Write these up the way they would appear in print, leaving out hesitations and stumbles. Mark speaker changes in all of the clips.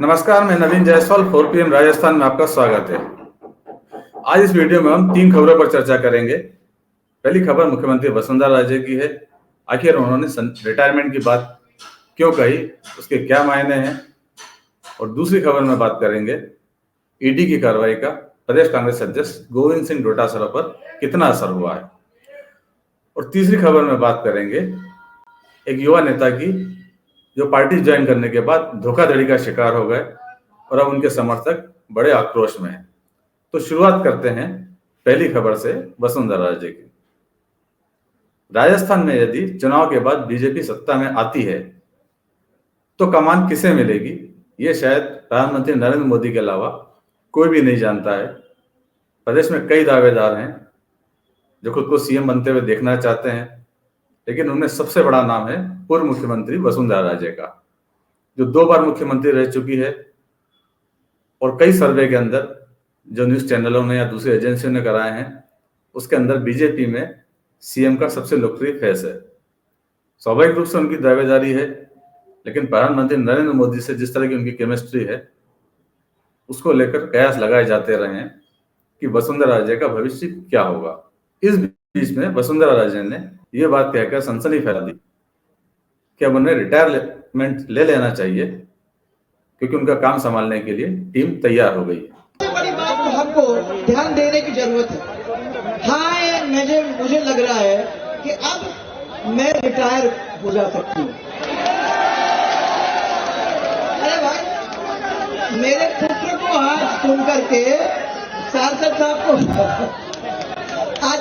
Speaker 1: नमस्कार, मैं नवीन जायसवाल 4 PM राजस्थान में आपका स्वागत है। आज इस वीडियो में हम 3 खबरों पर चर्चा करेंगे। पहली खबर मुख्यमंत्री वसुंधरा राजे की है। आखिर उन्होंने रिटायरमेंट की बात क्यों कही, उसके क्या मायने हैं। और दूसरी खबर में बात करेंगे ईडी की कार्रवाई का प्रदेश कांग्रेस अध्यक्ष गोविंद सिंह डोटासरा पर कितना असर हुआ है। और तीसरी खबर में बात करेंगे एक युवा नेता की जो पार्टी ज्वाइन करने के बाद धोखाधड़ी का शिकार हो गए और अब उनके समर्थक बड़े आक्रोश में हैं। तो शुरुआत करते हैं पहली खबर से वसुंधरा राजे की। राजस्थान में यदि चुनाव के बाद बीजेपी सत्ता में आती है तो कमान किसे मिलेगी, ये शायद प्रधानमंत्री नरेंद्र मोदी के अलावा कोई भी नहीं जानता है। प्रदेश में कई दावेदार हैं जो खुद को सीएम बनते हुए देखना चाहते हैं, लेकिन उनमें सबसे बड़ा नाम है पूर्व मुख्यमंत्री वसुंधरा राजे का, जो 2 बार मुख्यमंत्री रह चुकी है। और कई सर्वे के अंदर जो न्यूज चैनलों ने या दूसरी एजेंसियों ने कराए हैं, उसके अंदर बीजेपी में सीएम का सबसे लोकप्रिय फेस है। स्वाभाविक रूप से उनकी दावेदारी है, लेकिन प्रधानमंत्री नरेंद्र मोदी से जिस तरह की उनकी केमिस्ट्री है, उसको लेकर कयास लगाए जाते रहे हैं कि वसुंधरा राजे का भविष्य क्या होगा। इस बीच में वसुंधरा राजे ने यह बात कहकर सनसनी फैला दी कि अब उन्हें रिटायरमेंट ले लेना चाहिए, क्योंकि उनका काम संभालने के लिए टीम तैयार हो गई है।
Speaker 2: सबसे बड़ी बात तो हमको ध्यान देने की जरूरत है। हाँ, मुझे लग रहा है कि अब मैं रिटायर हो जा सकती हूँ। अरे भाई, मेरे पुत्र को आज सुन करके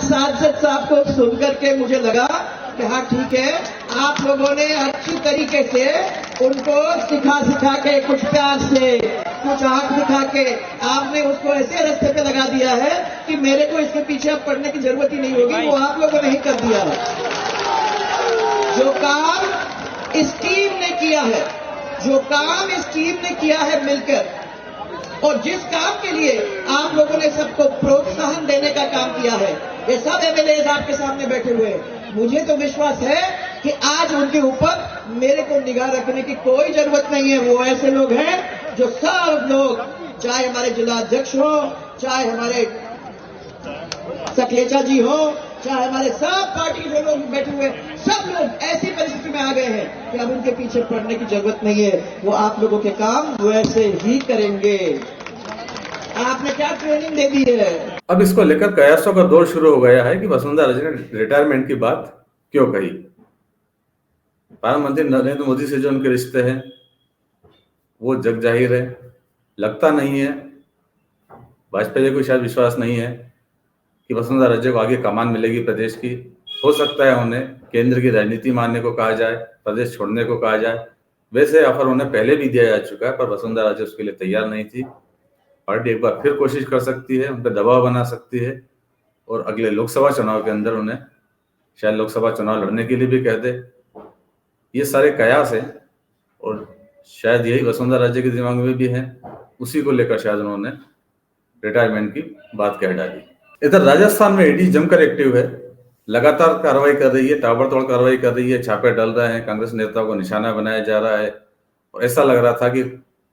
Speaker 2: सांसद साहब को सुन करके मुझे लगा कि हाँ ठीक है, आप लोगों ने अच्छी तरीके से उनको सिखा के, कुछ प्यार से, कुछ आंख दिखा के आपने उसको ऐसे रास्ते पे लगा दिया है कि मेरे को इसके पीछे अब पड़ने की जरूरत ही नहीं होगी। वो आप लोगों ने ही कर दिया है। जो काम इस टीम ने किया है मिलकर, और जिस काम के लिए आप लोगों ने सबको प्रोत्साहन देने का काम किया है, ये सब एमएलए आपके सामने बैठे हुए हैं। मुझे तो विश्वास है कि आज उनके ऊपर मेरे को निगाह रखने की कोई जरूरत नहीं है। वो ऐसे लोग हैं जो सब लोग, चाहे हमारे जिला अध्यक्ष हो, चाहे हमारे सखलेचा जी हो, चाहे हमारे सब पार्टी जो लोग बैठे हुए, सब लोग ऐसी परिस्थिति में आ गए हैं कि अब उनके पीछे पड़ने की जरूरत नहीं है। वो आप लोगों के काम वैसे ही करेंगे। आपने क्या ट्रेनिंग दे दी है।
Speaker 1: अब इसको लेकर कयासों का दौर शुरू हो गया है कि वसुंधरा राजे ने रिटायरमेंट की बात क्यों कही। प्रधानमंत्री नरेंद्र मोदी से जो उनके रिश्ते हैं वो जग जाहिर है। लगता नहीं है, वाजपेयी को शायद विश्वास नहीं है कि वसुंधरा राजे को आगे कमान मिलेगी प्रदेश की। हो सकता है उन्हें केंद्र की राजनीति मानने को कहा जाए, प्रदेश छोड़ने को कहा जाए। वैसे ऑफर उन्हें पहले भी दिया जा चुका है, पर वसुंधरा राजे उसके लिए तैयार नहीं थी। पार्टी एक बार फिर कोशिश कर सकती है, उन पर दबाव बना सकती है और अगले लोकसभा चुनाव के अंदर उन्हें शायद लोकसभा चुनाव लड़ने के लिए भी कह दे। ये सारे कयास हैं और शायद यही वसुंधरा राजे के दिमाग में भी है। उसी को लेकर शायद उन्होंने रिटायरमेंट की बात कह डाली। इधर राजस्थान में ईडी जमकर एक्टिव है, लगातार कार्रवाई कर रही है, ताबड़तोड़ कार्रवाई कर रही है। छापे डल रहे हैं, कांग्रेस नेताओं को निशाना बनाया जा रहा है और ऐसा लग रहा था कि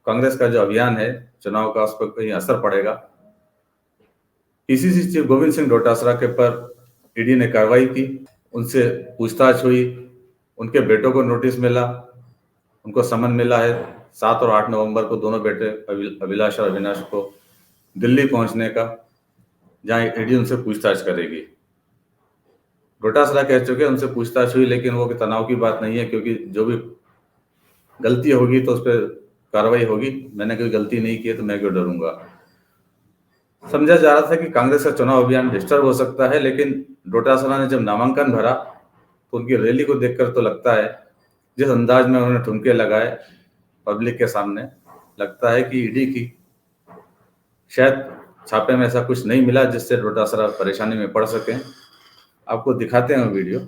Speaker 1: कांग्रेस का जो अभियान है चुनाव का, उस पर कहीं असर पड़ेगा। पीसीसी चीफ गोविंद सिंह डोटासरा के पर ईडी ने कार्रवाई की, उनसे पूछताछ हुई, उनके बेटों को नोटिस मिला, उनको समन मिला है 7 और 8 नवंबर को दोनों बेटे अभिलाष और अविनाश को दिल्ली पहुंचने का, जहां ईडी उनसे पूछताछ करेगी। डोटासरा कह चुके उनसे पूछताछ हुई, लेकिन वो तनाव की बात नहीं है, क्योंकि जो भी गलती होगी तो उस पर कार्रवाई होगी। मैंने कोई गलती नहीं की है तो मैं क्यों डरूंगा। समझा जा रहा था कि कांग्रेस का चुनाव अभियान डिस्टर्ब हो सकता है, लेकिन डोटासरा ने जब नामांकन भरा तो उनकी रैली को देखकर तो लगता है, जिस अंदाज में उन्होंने ठुमके लगाए पब्लिक के सामने, लगता है कि ईडी की शायद छापे में ऐसा कुछ नहीं मिला जिससे डोटासरा परेशानी में पड़ सके। आपको दिखाते हैं वीडियो।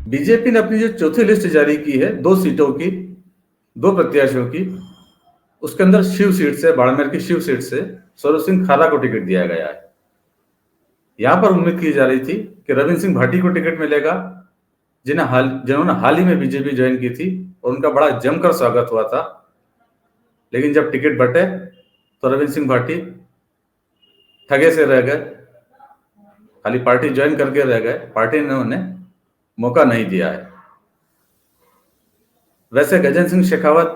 Speaker 1: बीजेपी ने अपनी जो चौथी लिस्ट जारी की है 2 सीटों की, 2 प्रत्याशियों की, उसके अंदर शिव सीट से, बाड़मेर की शिव सीट से स्वरूप सिंह खारा को टिकट दिया गया है। यहां पर उम्मीद की जा रही थी कि रविंद्र सिंह भाटी को टिकट मिलेगा, जिन्होंने हाल ही में बीजेपी ज्वाइन की थी, और उनका बड़ा जमकर स्वागत हुआ था। लेकिन जब टिकट बटे तो रविंद्र सिंह भाटी ठगे से रह गए, खाली पार्टी ज्वाइन करके रह गए, पार्टी ने उन्हें मौका नहीं दिया है। वैसे गजेंद्र सिंह शेखावत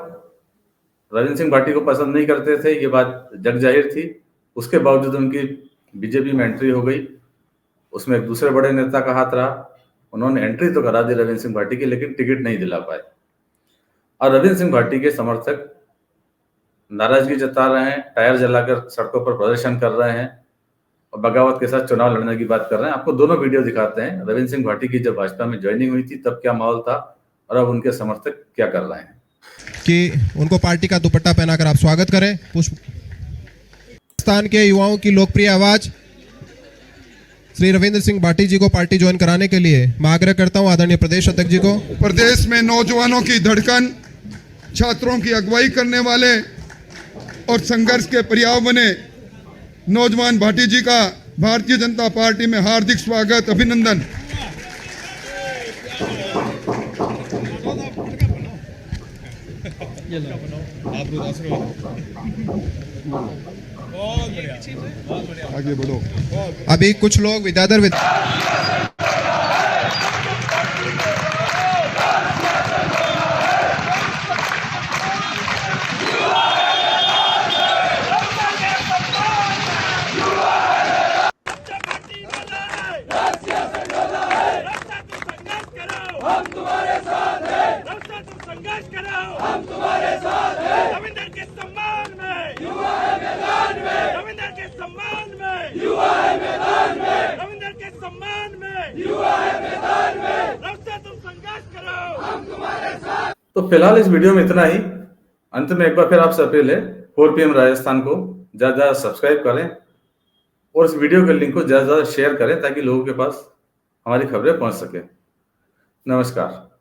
Speaker 1: रविंद्र सिंह भाटी को पसंद नहीं करते थे, ये बात जग जाहिर थी। उसके बावजूद उनकी बीजेपी में एंट्री हो गई। उसमें एक दूसरे बड़े नेता का हाथ रहा, उन्होंने एंट्री तो करा दी रविंद्र सिंह भाटी की, लेकिन टिकट नहीं दिला पाए। और रविंद्र सिंह भाटी के समर्थक नाराजगी जता रहे हैं, टायर जलाकर सड़कों पर प्रदर्शन कर रहे हैं और बगावत के साथ चुनाव लड़ने की बात कर रहे हैं। आपको दोनों वीडियो दिखाते हैं। रविंद्र सिंह भाटी की जब भाजपा में ज्वाइनिंग हुई थी तब क्या माहौल था और अब उनके समर्थक क्या कर रहे हैं।
Speaker 3: कि उनको पार्टी का दुपट्टा पहनाकर आप स्वागत करें। पाकिस्तान के युवाओं की लोकप्रिय आवाज श्री रविंद्र सिंह भाटी जी को पार्टी ज्वाइन कराने के लिए मैं आग्रह करता हूं आदरणीय प्रदेश अध्यक्ष जी को।
Speaker 4: प्रदेश में नौजवानों की धड़कन, छात्रों की अगुवाई करने वाले और संघर्ष के पर्याय बने नौजवान भाटी जी का भारतीय जनता पार्टी में हार्दिक स्वागत, अभिनंदन। आगे बढ़ो।
Speaker 3: अभी कुछ लोग विद्याधर
Speaker 5: रविंद्र के सम्मान में युवा है मैदान में, रविंद्र के सम्मान में युवा है मैदान में, रविंद्र के सम्मान में युवा है मैदान में, रविंद्र तुम संघर्ष करो, हम तुम्हारे साथ।
Speaker 1: तो फिलहाल इस वीडियो में इतना ही। अंत में एक बार फिर आपसे अपील है, 4 PM राजस्थान को ज्यादा ज्यादा सब्सक्राइब करें और इस वीडियो के लिंक को ज्यादा ज्यादा शेयर करें ताकि लोगों के पास हमारी खबरें पहुंच सके। नमस्कार।